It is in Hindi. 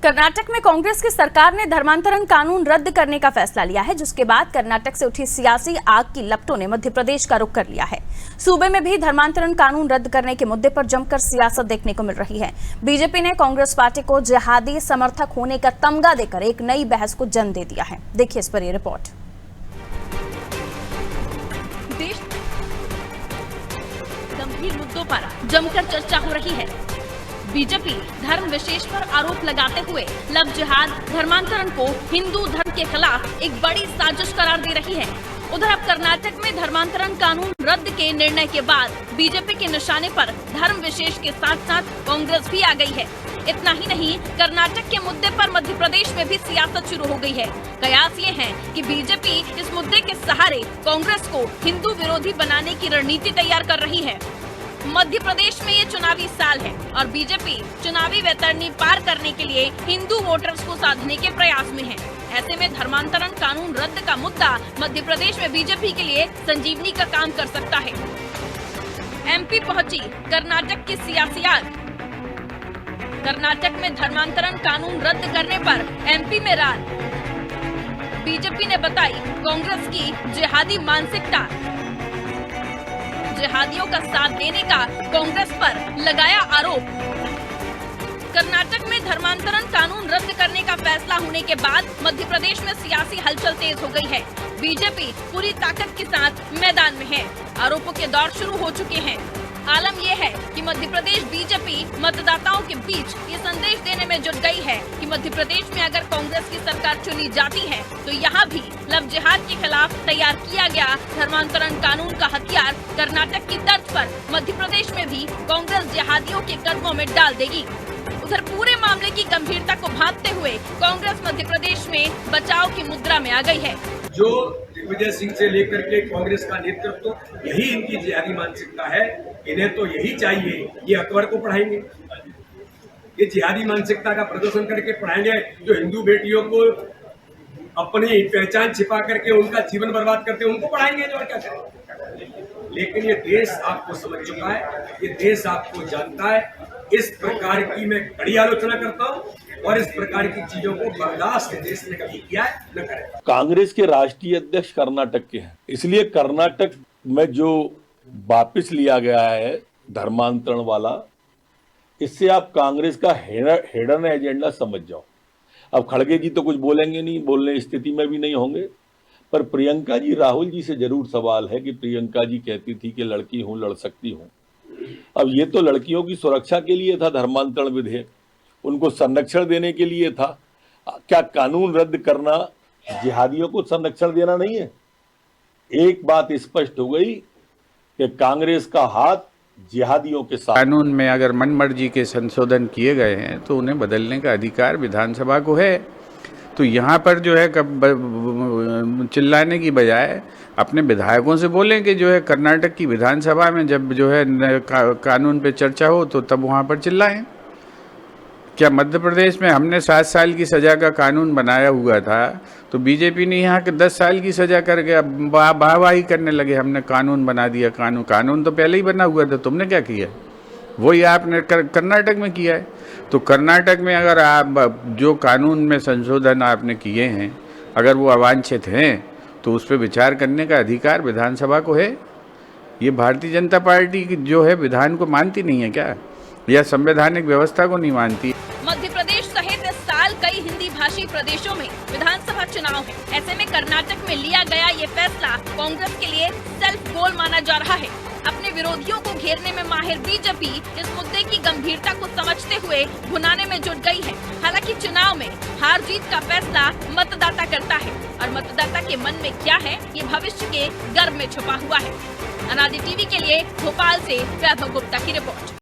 कर्नाटक में कांग्रेस की सरकार ने धर्मांतरण कानून रद्द करने का फैसला लिया है, जिसके बाद कर्नाटक से उठी सियासी आग की लपटों ने मध्य प्रदेश का रुख कर लिया है। सूबे में भी धर्मांतरण कानून रद्द करने के मुद्दे पर जमकर सियासत देखने को मिल रही है। बीजेपी ने कांग्रेस पार्टी को जिहादी समर्थक होने का तमगा देकर एक नई बहस को जन्म दे दिया है। देखिए इस पर यह रिपोर्ट। देश गंभीर मुद्दों पर जमकर चर्चा हो रही है। बीजेपी धर्म विशेष पर आरोप लगाते हुए लव जिहाद धर्मांतरण को हिंदू धर्म के खिलाफ एक बड़ी साजिश करार दे रही है। उधर अब कर्नाटक में धर्मांतरण कानून रद्द के निर्णय के बाद बीजेपी के निशाने पर धर्म विशेष के साथ साथ कांग्रेस भी आ गई है। इतना ही नहीं, कर्नाटक के मुद्दे पर मध्य प्रदेश में भी सियासत शुरू हो गई है। कयास ये है कि बीजेपी इस मुद्दे के सहारे कांग्रेस को हिंदू विरोधी बनाने की रणनीति तैयार कर रही है। मध्य प्रदेश में ये चुनावी साल है और बीजेपी चुनावी वैतरणी पार करने के लिए हिंदू वोटर्स को साधने के प्रयास में है। ऐसे में धर्मांतरण कानून रद्द का मुद्दा मध्य प्रदेश में बीजेपी के लिए संजीवनी का काम कर सकता है। एमपी पहुंची कर्नाटक की सियासी आग। कर्नाटक में धर्मांतरण कानून रद्द करने पर एमपी में रार। बीजेपी ने बताई कांग्रेस की जिहादी मानसिकता। जिहादियों का साथ देने का कांग्रेस पर लगाया आरोप। कर्नाटक में धर्मांतरण कानून रद्द करने का फैसला होने के बाद मध्य प्रदेश में सियासी हलचल तेज हो गई है। बीजेपी पूरी ताकत के साथ मैदान में है। आरोपों के दौर शुरू हो चुके हैं। आलम यह है कि मध्य प्रदेश बीजेपी मतदाताओं के बीच ये संदेश देने में जुट गई है कि मध्य प्रदेश में अगर कांग्रेस की सरकार चुनी जाती है तो यहाँ भी लव जिहाद के खिलाफ तैयार किया गया धर्मांतरण कानून का हथियार कर्नाटक की तर्ज पर मध्य प्रदेश में भी कांग्रेस जिहादियों के कदमों में डाल देगी। उधर पूरे मामले की गंभीरता को भांपते हुए कांग्रेस मध्य प्रदेश में बचाव की मुद्रा में आ गई है। जो दिग्विजय सिंह से लेकर के कांग्रेस का नेतृत्व, यही इनकी जिहादी मानसिकता है। इन्हें तो यही चाहिए, ये अकबर को पढ़ाएंगे, ये जिहादी मानसिकता का प्रदर्शन करके पढ़ाएंगे, जो हिंदू बेटियों को अपनी पहचान छिपा करके उनका जीवन बर्बाद करते हैं, उनको पढ़ाएंगे जो, और क्या करेंगे। लेकिन ये देश आपको समझ चुका है, ये देश आपको जानता है। इस प्रकार की मैं कड़ी आलोचना करता हूँ और इस प्रकार की चीजों को बर्दाश्त देश ने कभी किया न करे। कांग्रेस के राष्ट्रीय अध्यक्ष कर्नाटक के हैं, इसलिए कर्नाटक में जो वापिस लिया गया है धर्मांतरण वाला, इससे आप कांग्रेस का हिडन एजेंडा समझ जाओ। अब खड़गे जी तो कुछ बोलेंगे नहीं, बोलने स्थिति में भी नहीं होंगे, पर प्रियंका जी राहुल जी से जरूर सवाल है कि प्रियंका जी कहती थी कि लड़की हूं, लड़ सकती हूं। अब ये तो लड़कियों की सुरक्षा के लिए था धर्मांतरण विधेयक, उनको संरक्षण देने के लिए था। क्या कानून रद्द करना जिहादियों को संरक्षण देना नहीं है? एक बात स्पष्ट हो गई कि कांग्रेस का हाथ जिहादियों के साथ। कानून में अगर मनमर्जी के संशोधन किए गए हैं तो उन्हें बदलने का अधिकार विधानसभा को है। तो यहाँ पर जो है चिल्लाने की बजाय अपने विधायकों से बोलें कि जो है कर्नाटक की विधानसभा में जब जो है कानून पे चर्चा हो तो तब वहाँ पर चिल्लाएं। क्या मध्य प्रदेश में हमने 7 साल की सज़ा का कानून बनाया हुआ था तो बीजेपी ने यहाँ के 10 साल की सज़ा करके अब वाहवाही करने लगे, हमने कानून बना दिया। कानून तो पहले ही बना हुआ था, तुमने क्या किया? वही आपने कर्नाटक में किया है। तो कर्नाटक में अगर आप जो कानून में संशोधन आपने किए हैं अगर वो अवांछित हैं तो उस पर विचार करने का अधिकार विधानसभा को है। ये भारतीय जनता पार्टी जो है विधान को मानती नहीं है क्या, या संवैधानिक व्यवस्था को नहीं मानती? मध्य प्रदेश सहित इस साल कई हिंदी भाषी प्रदेशों में विधानसभा चुनाव है। ऐसे में कर्नाटक में लिया गया ये फैसला कांग्रेस के लिए सेल्फ गोल माना जा रहा है। अपने विरोधियों को घेरने में माहिर बीजेपी इस मुद्दे की गंभीरता को समझते हुए भुनाने में जुट गई है। हालांकि चुनाव में हार जीत का फैसला मतदाता करता है और मतदाता के मन में क्या है ये भविष्य के गर्भ में छुपा हुआ है। अनादि टीवी के लिए भोपाल से वैभव गुप्ता की रिपोर्ट।